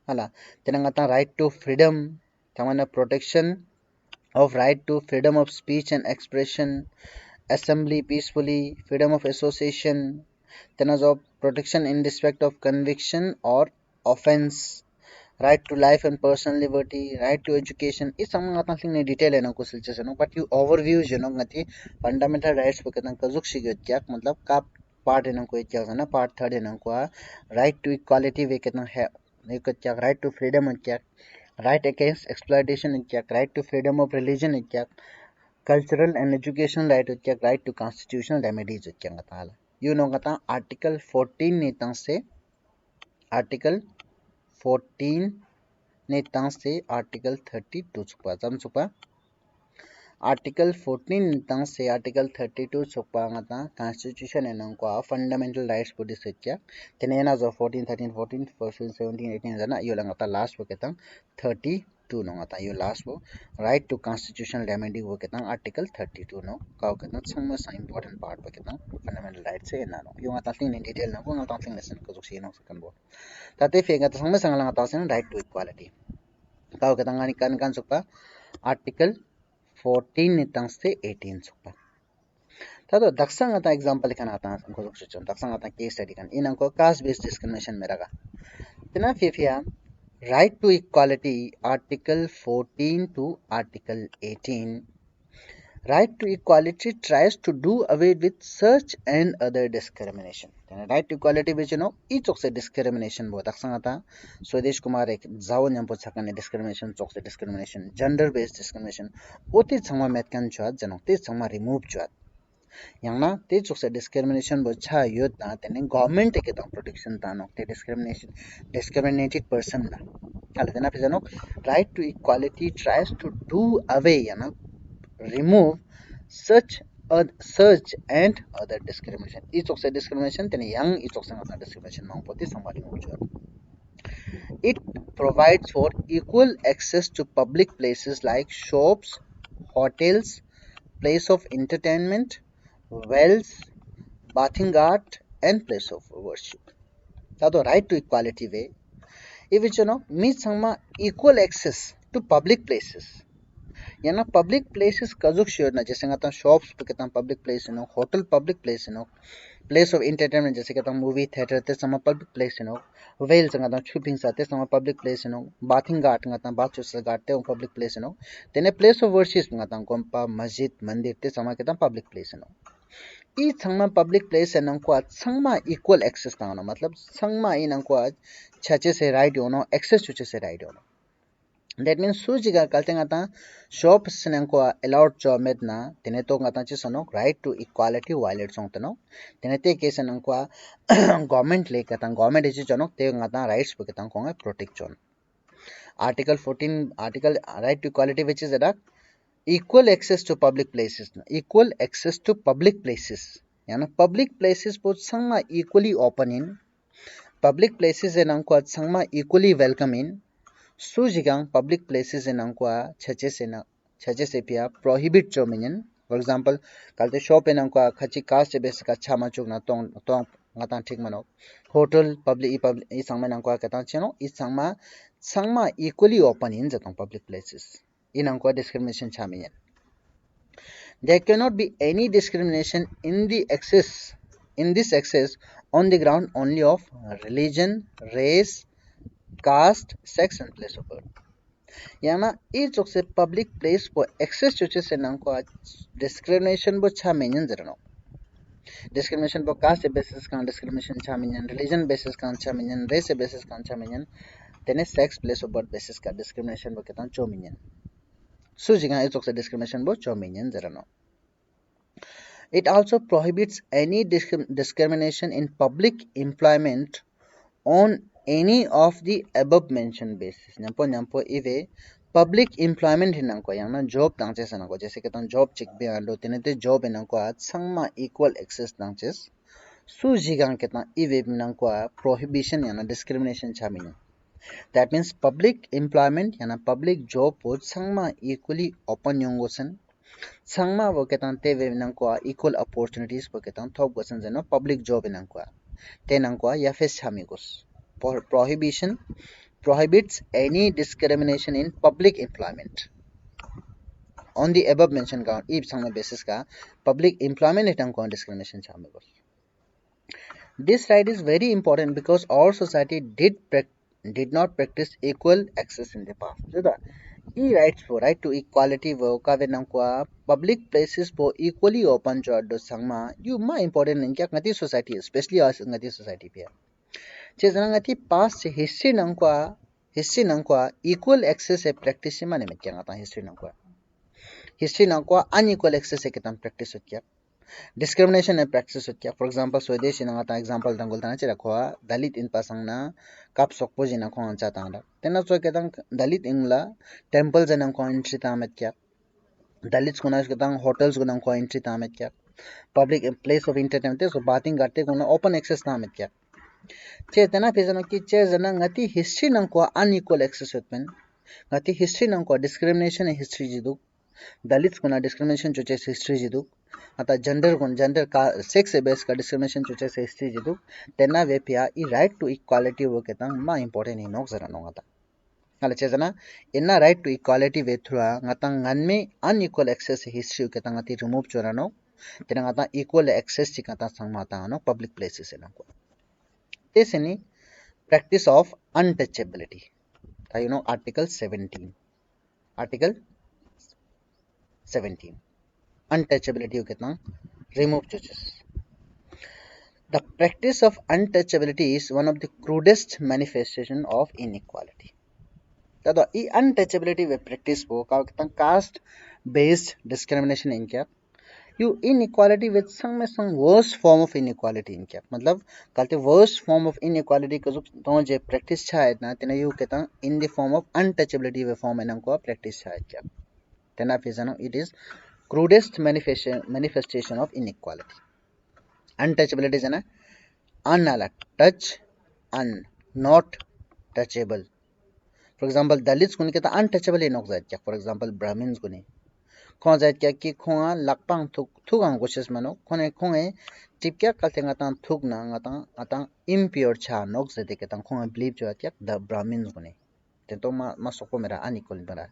hala tenangata right to freedom tamana protection of right to freedom of speech and expression assembly peacefully freedom of association tenas of protection in respect of conviction or offense right to life and personal liberty right to education is some ngata thing ne detail ena ko silche no but you overview jeno ngati fundamental rights pe ketan kazuk sigyo kyak matlab ka part ena ko kya na part third ena ko right to equality ve ketan hai ne ko kyak right to freedom kyak right against exploitation kyak right to freedom of religion kyak cultural and educational right kyak right to constitutional remedies kyak ngata you know ngata article 14 ni tang se article 14 ने तंग से article 32 छुपा जम छुपा article 14 तंग से article 32 छुपा ngata constitution enang ko fundamental rights po disakya tenena zo 14 13 14 14 17 18 jana yo ngata last po ketang 32 no ngata yo last po right to constitutional remedy wo ketang article 32 no ka ketang sangma sa important part po ketang fundamental rights se na no yo ngata thing in detail na ko ngata thing lesson ko joksi no sakan bo tate fe ngata sangma sangala ngata sen right to equality ka ketang ani kan supa article 14 nitang se 18 supa tado daksang ata example kan ata gojok suchon daksang ata case study kan inang ko caste based discrimination meraga tina fifia right to equality article 14 to article 18 right to equality tries to do away with such and other discrimination right to equality which you know each of the discrimination bo daksang ata swadesh kumar ek zawon yam po chakane discrimination chok se discrimination gender based discrimination oti changma met kan chwa janok te changma remove chwa yang na te chok se discrimination bo cha yot na tene government ke ta protection ta nok te discriminated person na ala tena pe janok right to equality tries to do away yana remove such and other discrimination each of the discrimination tene yang each of the discrimination mang poti somebody mutual it provides for equal access to public places like shops hotels place of entertainment wells bathing art and place of worship tado right to equality way if you know means sangma equal access to public places yana public places kazuk sure na जैसे कहता shops पे कहता public place you know hotel public place you know place of entertainment जैसे कहता movie theater ते sama public place you know whale से कहता shopping साथे sama public place you know bathing घाट कहता bath चुसल घाट ते public place you know then a place of worship कहता kompa masjid mandir ते sama कहता public place you know E Sangma public place नंग को संगमा equal access तांगनो मतलब संगमा ई नंग को छचे से right होनो access छचे से right होनो that means sujiga kalte ngata shop senang ko allowed cho medna tene to ngata chi sono right to equality violate song tano tene te case nang ko government le kata government is jono te ngata rights pe kata ko protect chon article 14 article right to equality which is that equal access to public places equal access to public places yana public places po sangma equally open in public places enang ko sangma equally welcome in sujigang public places in angkwa chache se pia prohibit chominen for example kalte shop in angkwa khachi caste base ka chama chuk na tong ngata thik mano hotel public i sangma angkwa kata cheno i sangma equally open in jatong public places in angkwa discrimination chaminen there cannot be any discrimination in this access on the ground only of religion race caste sex and place of birth yana each of the public place for access to chese nang ko discrimination bo cha menyen zerno discrimination bo caste basis kan discrimination cha menyen religion basis kan cha menyen race basis kan cha menyen tene sex place of birth basis ka discrimination bo ketan cho menyen so jiga each of the discrimination bo cho menyen zerno it also prohibits any discrimination in public employment on any of the above mentioned basis nyampo ive public employment hinang ko yang na job tangches na ko jese ketan job chik be ando tenete job hinang ko sangma equal access tangches su jigang ketan ive hinang ko prohibition yana discrimination chamini that means public employment yana public job po sangma equally open yongosen sangma bo ketan te ve hinang ko equal opportunities bo ketan thop gosen jeno public job hinang ko tenang ko ya face chamigos prohibition prohibits any discrimination in public employment on the above mentioned ground if some basis ka public employment itang ko discrimination chamego this right is very important because our society did not practice equal access in the past jada e rights for right to equality wo ka venang ko public places for equally open jo do sangma you ma important in kya ngati society especially as ngati society pe chezana ngati past history nangkwa equal access e practice mane me kyang ata history nangkwa unequal access e kitam practice kya discrimination e practice kya for example swadesh nang ata example dangol tana chira khwa dalit in pasang na kap sokpo jina khwa cha ta da tena so ketang dalit ingla temples nang khwa entry ta met kya dalit kunas ketang hotels gunang khwa entry ta met kya public place of entertainment so bathing garte kuna open access ta met kya Chetana Pizano ki Chezana ngati history nang ko unequal access weapon. Ngati history nang ko discrimination and history jiduk. Dalits kuna discrimination choche history jiduk. Ata gender ka sex based ka discrimination choche history jiduk. Tena vepia I right to equality wo ketang ma important in nok zara nongata. Ngala chezana inna right to equality ve through ngatang nganme unequal access history ketang ngati remove chorano. Tena ngata equal access chikata sangmata no public places enako. This any practice of untouchability article 17 article 17 untouchability you kitna remove choices the practice of untouchability is one of the crudest manifestation of inequality the untouchability we practice wo caste based discrimination in क्या you inequality with some worst form of inequality in क्या मतलब कहते worst form of inequality का जो तो जे practice छायत ना तेना you कहता in the form of untouchability way form annum को practice छायत क्या तेना फिर it is crudest manifestation of inequality untouchability है ना unala touch un not touchable for example dalits को नहीं कहता untouchable इनोक जायत क्या for example brahmins को नहीं kho jait kya ki khonga lakpang thuk ang courses mano khone khonge tipkya kaltenga tan thuk na ngata ata impure cha nok zete ke tan khonga believe jo atyak the brahmins gune ten to ma sokko mera unequal bara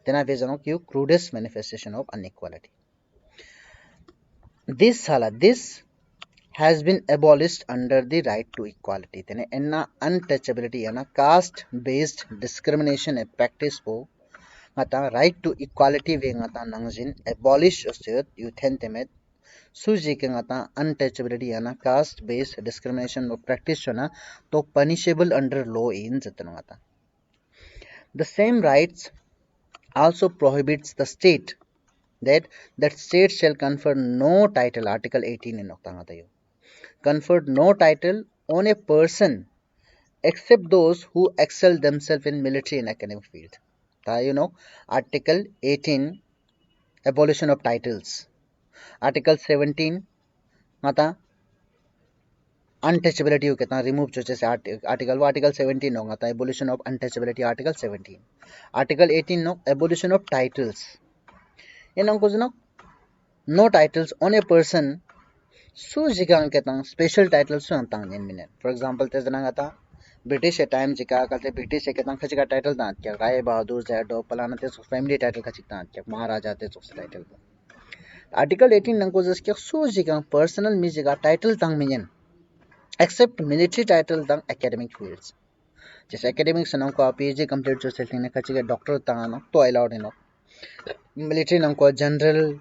tena ve jano ki crudest manifestation of inequality this has been abolished under the right to equality tene enna untouchability yana caste based discrimination a practice po ngata right to equality ve ngata nangjin abolish ostet you temet suji ke ngata untouchability yana caste based discrimination of practice chona to punishable under law in jatano ngata. The same rights also prohibits the state that state shall confer no title, article 18 in Oktangatayo, conferred no title on a person except those who excel themselves in military and academic field. Article 18 abolition of titles, article 17 mata untouchability को कितना remove जो जैसे article वो article 17 होगा था abolition of untouchability article 17, article 18 no abolition of titles in no titles on a person su jigang ketang special titles su antang nin minen. For example te janang ata British time jika kalte British ketang khachika title dan kya Rai Bahadur Zaido palana te family title khachik dan kya Maharaja te title. Article 18 nang ko just kya su jigang personal mi jiga title tang minen except military title tang academic fields. जैसे academics नंग को PhD complete जो silting ने खची के doctor तंगानो तो allowed no military नंग को general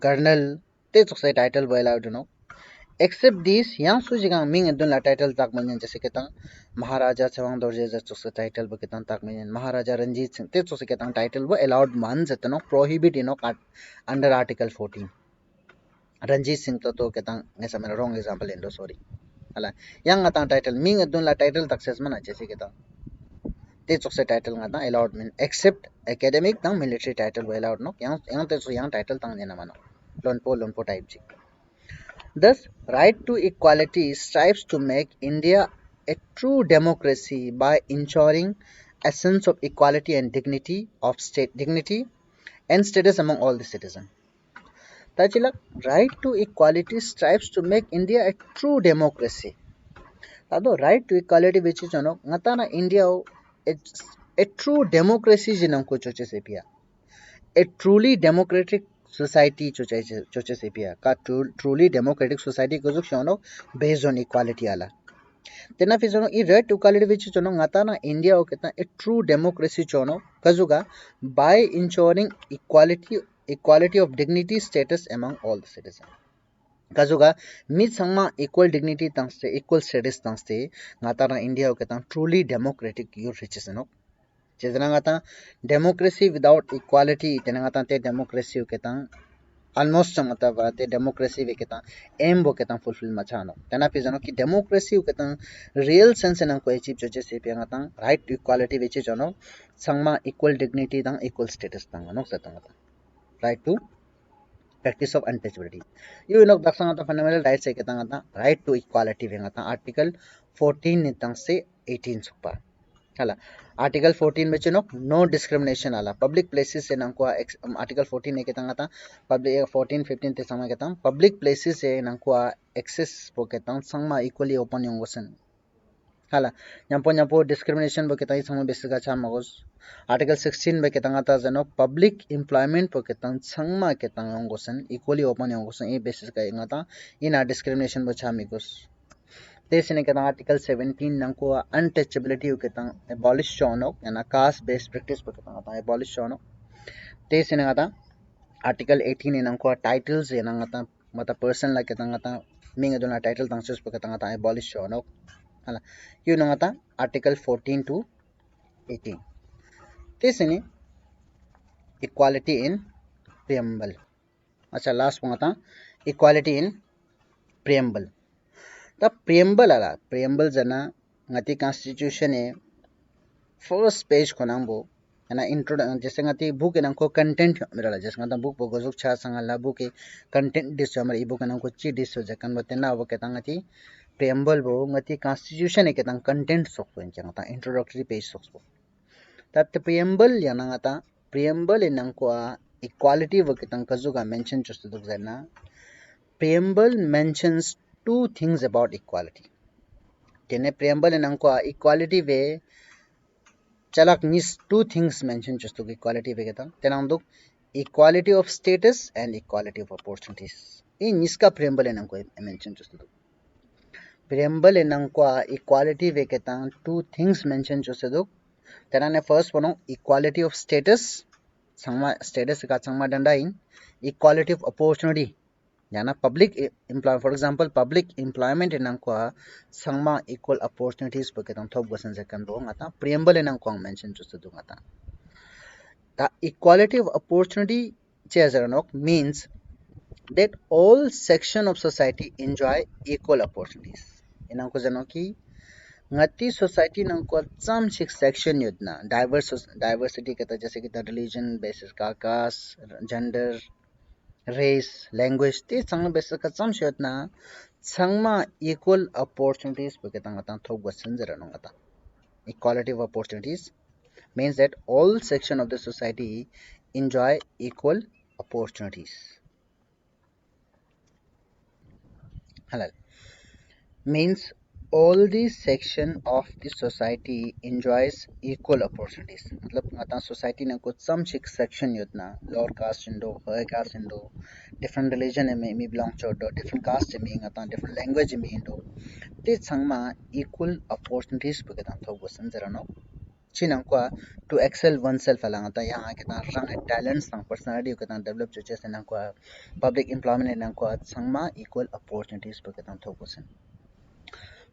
colonel ते से टाइटल बो allowed no except these yang su jigang ming edun la title tak manyan जैसे ketang महाराजा चवांग दोरजे जो से टाइटल बो ketang tak manyan महाराजा रंजीत सिंह ते जो से ketang टाइटल बो allowed मान जतनो prohibit no under article 14 Ranjit Singh तो ketang ऐसा मेरा wrong example इndo sorry ala yang atang title ming edun la title success mana जैसे ketang ते चोक से title ngata allowed mean except academic tang military title bo allowed no yang te so yang title tang dena mano lonpo type ji. Thus right to equality strives to make India a true democracy by ensuring a sense of equality and dignity and status among all the citizens. Tachila right to equality strives to make India a true democracy. Tado right to equality which is ngata na India a true democracy jinam ko choche sepia. A truly democratic society choche sepia ka truly democratic society ko jono based on equality ala. Tena fizono I right to equality which is ngata na India o kitna a true democracy chono kazuga by ensuring equality of dignity status among all the citizens. Kazuga mid sangma equal dignity tangste equal status tangste ngata na India o kitna truly democratic you riches no. Chedana democracy without equality tenangata te democracy uketang almost samata te democracy veketa aim boketang fulfill machano tena pizano ki democracy uketang real sense nang ko achieve choche se piangatang right to equality veche jono sangma equal dignity tang equal status tang no satangata right to practice of untouchability you know daksangata fundamental rights se ketangata right to equality vengata article 14 nitang se 18 sukpa hala article 14 में चुनो no discrimination आला public places से नंको article 14 ने केता ngata public 14 15 ते sama केता public places से नंको access पो केता sangma equally open yongosen hala nyampo discrimination bo केता sama basis का cha magos article 16 में केता ngata जनो पब्लिक एम्प्लॉयमेंट पो केता sangma केता yongosen equally open yongosen ए बेसिस का ngata ina discrimination bo cha migos Tesine ketang article 17 nangko untouchability uketang abolish shono yana caste based practice uketang ata abolish shono tesine ata article 18 nangko titles yanang ata mata person la ketang ata ming aduna title tangsus uketang ata abolish shono hala you nang ata article 14 to 18 tesine equality in preamble acha last pangata equality in preamble the preamble jana ngati constitution e first page konambo ana intro जैसे ngati book enang ko content mirala जैसे ngata book bo gozuk cha sangala book e content dis amar e book enang ko chi dis je kan batena bo ketang ngati preamble bo ngati constitution e ketang content sok pen ngata introductory page sok tat preamble yana ngata preamble enang ko equality bo ketang kazuga mention just duk jana preamble mentions two things about equality tene preamble enang ko equality ve chalak nis two things mention just to equality ve ketam tenang duk equality of status and equality of opportunities in niska preamble enang ko mention just to preamble enang ko equality ve ketam two things mention just to tenane first one equality of status sangma status ka sangma danda in equality of opportunity yana public employ for example public employment inang kwa sangma equal opportunities paketang thok basan jakan bo ngata preamble inang kwang mention chu du ngata the equality of opportunity chezaranok means that all section of society enjoy equal opportunities inang ko janoki ngati society nang ko cham sik section yodna diversity kata जैसे कि religion basis का caste gender race language te chang basis ka cham yodna changma equal opportunities paketang atang thok basan jara nong ata equality of opportunities means that all section of the society enjoy equal opportunities halal means all the section of the society enjoys equal opportunities मतलब आता society ने कुछ some section योजना lower caste इndo higher caste इndo different religion में belong चोटो different caste में आता different language में इndo ते संगमा equal opportunities बगैर तो वसन जरा no chinang kwa to excel oneself alang ata yang kita rang talents ng personality kita develop chuches nang kwa public employment nang kwa sangma equal opportunities bagatan thokusen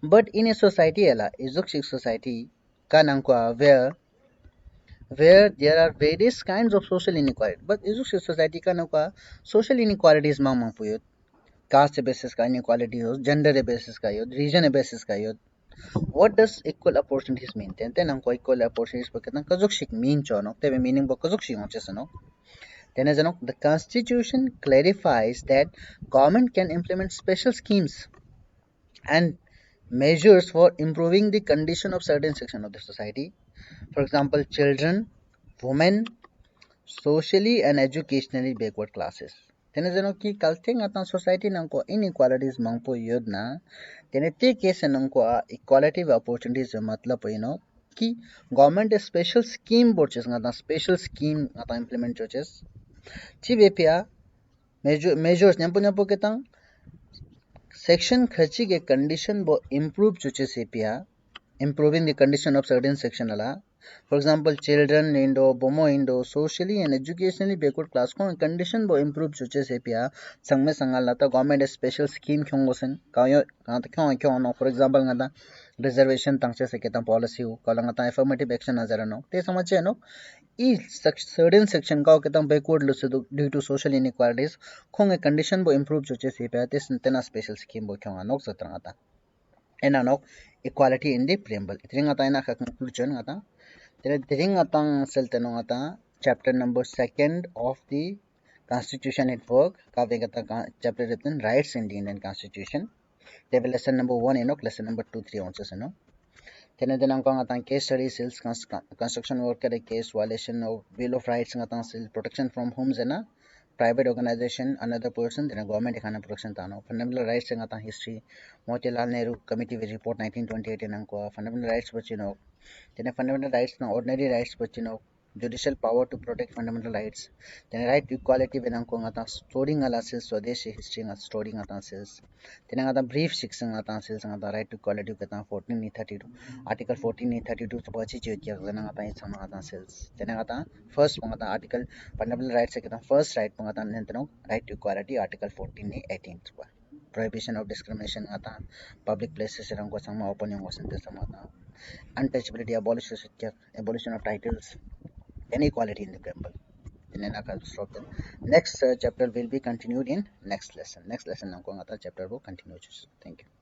but in a society ela izukshik society kanang kwa where there are various kinds of social inequality but izukshik society kanang kwa social inequalities mang puyot caste basis ka inequality ho gender basis ka yo region basis ka yo what does equal opportunities mean ten ang ko equal opportunities bakit kazuk shik mean chono tebe meaning bo kazuk shik onche sano then as ano the constitution clarifies that government can implement special schemes and measures for improving the condition of certain section of the society for example children women socially and educationally backward classes tene jano ki kaltheng atan society nang ko inequalities mangpo yodna tene te case nang ko equality of opportunities matlab कि government special scheme बोर्चेस ngata special scheme ngata implement choches chi bepia measures nyampo nyampo ketang section khachi ke condition bo improve choches epia improving the condition of certain section ala for example children indo bomo indo socially and educationally backward class ko condition bo improve choches epia sangme sangal lata government special scheme khongosen kayo kyo no for example ngata reservation tangche se ketan policy ho kalangata affirmative action nazara no te samache no e certain section ka ketan backward lusu due to social inequalities khong a condition bo improve choches epia te tena special scheme bo khonga nok satrangata enanok equality in the preamble itring ata ina ka conclusion ata itring atang selteno ata chapter number 2nd of the constitution at work ka vegata chapter written rights in the Indian constitution table lesson number 1 enok lesson number 2 3 answers eno tene denang kang atang case study sales construction worker case violation of bill of rights atang sales protection from homes ena private organization another person then government ekhana protection tano fundamental rights ngata history Motilal Nehru committee with report 1928 nang ko fundamental rights bachino then fundamental rights na ordinary rights bachino judicial power to protect fundamental rights then right to equality benang ko ngata storing ala sales swadeshi history ngata storing ngata sales then ngata brief shiksang ngata sales ngata right to equality kata 1432 article 1432 to bachi chekya ngata isama ngata sales then ngata first ngata article fundamental rights kita first right ngata nenteno right to equality article 14 18 prohibition of discrimination ngata public places erang ko sama open yung wasante sama untouchability abolition of titles inequality in the preamble in an stop them next chapter will be continued in next lesson nang ko ngata chapter will continue thank you